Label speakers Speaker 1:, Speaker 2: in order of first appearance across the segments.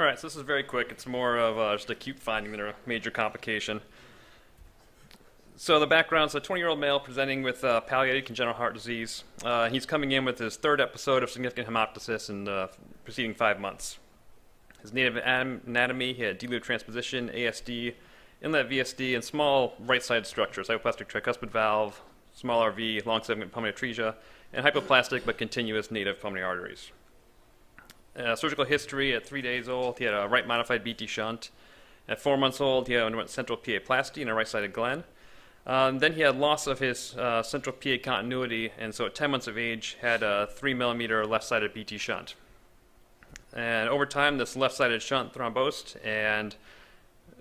Speaker 1: All right, so this is very quick. It's more of just acute finding than a major complication. So the background is a 20-year-old male presenting with palliated congenital heart disease. He's coming in with his third episode of significant hemoptysis in the preceding 5 months. His native anatomy, he had delude transposition, ASD, inlet VSD, and small right-sided structures, hypoplastic tricuspid valve, small RV, long segment pulmonary atresia, and hypoplastic but continuous native pulmonary arteries. Surgical history: at 3 days old, he had a right modified BT shunt. At 4 months old, he underwent central PA plasty and a right-sided glen. Then he had loss of his central PA continuity, and so at 10 months of age, had a 3 millimeter left-sided BT shunt. And over time, this left-sided shunt thrombosed, and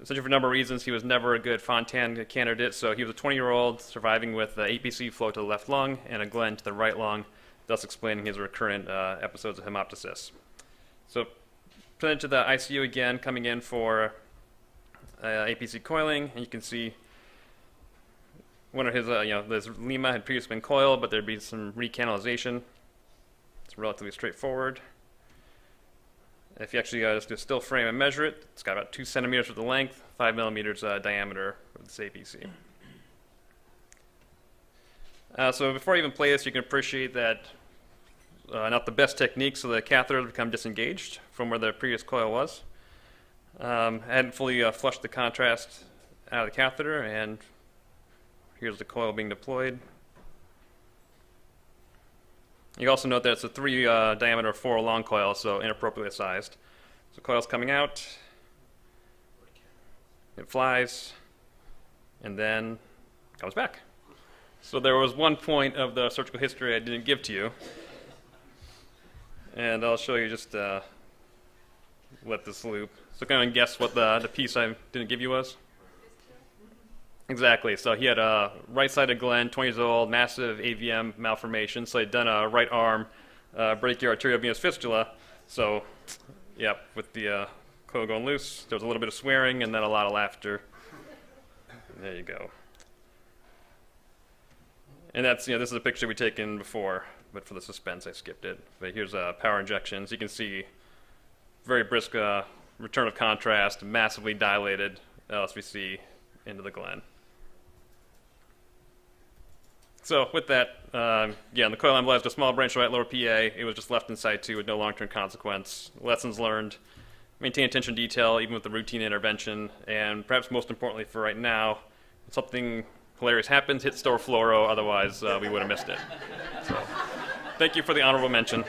Speaker 1: essentially for a number of reasons, he was never a good Fontan candidate. So he was a 20-year-old surviving with APC flow to the left lung and a glen to the right lung, thus explaining his recurrent episodes of hemoptysis. So presented to the ICU again, coming in for APC coiling, and you can see one of his, this lima had previously been coiled, but there'd be some recanalization. It's relatively straightforward. If you actually just do a still frame and measure it, it's got about 2 centimeters of the length, 5 millimeters diameter of this APC. So before I even play this, you can appreciate that not the best technique, so the catheter has become disengaged from where the previous coil was. I hadn't fully flushed the contrast out of the catheter, and here's the coil being deployed. You also note that it's a 3 diameter 4 long coil, so inappropriately sized. So coil's coming out, it flies, and then comes back. So there was one point of the surgical history I didn't give to you, and I'll show you just let this loop. So kind of guess what the piece I didn't give you was? Exactly. So he had a right-sided glen, 20 years old, massive AVM malformation. So he'd done a right arm brachiorarteriovenous fistula. So, yep, with the coil going loose, there was a little bit of swearing and then a lot of laughter. There you go. And that's, this is a picture we'd taken before, but for the suspense, I skipped it. But here's power injection. So you can see very brisk return of contrast, massively dilated LSVC into the glen. So with that, the coil embolized a small branch right lower PA. It was just left in situ with no long-term consequence. Lessons learned: maintain attention to detail even with the routine intervention, and perhaps most importantly for right now, if something hilarious happens, hit store fluoro, otherwise we would have missed it. So thank you for the honorable mention.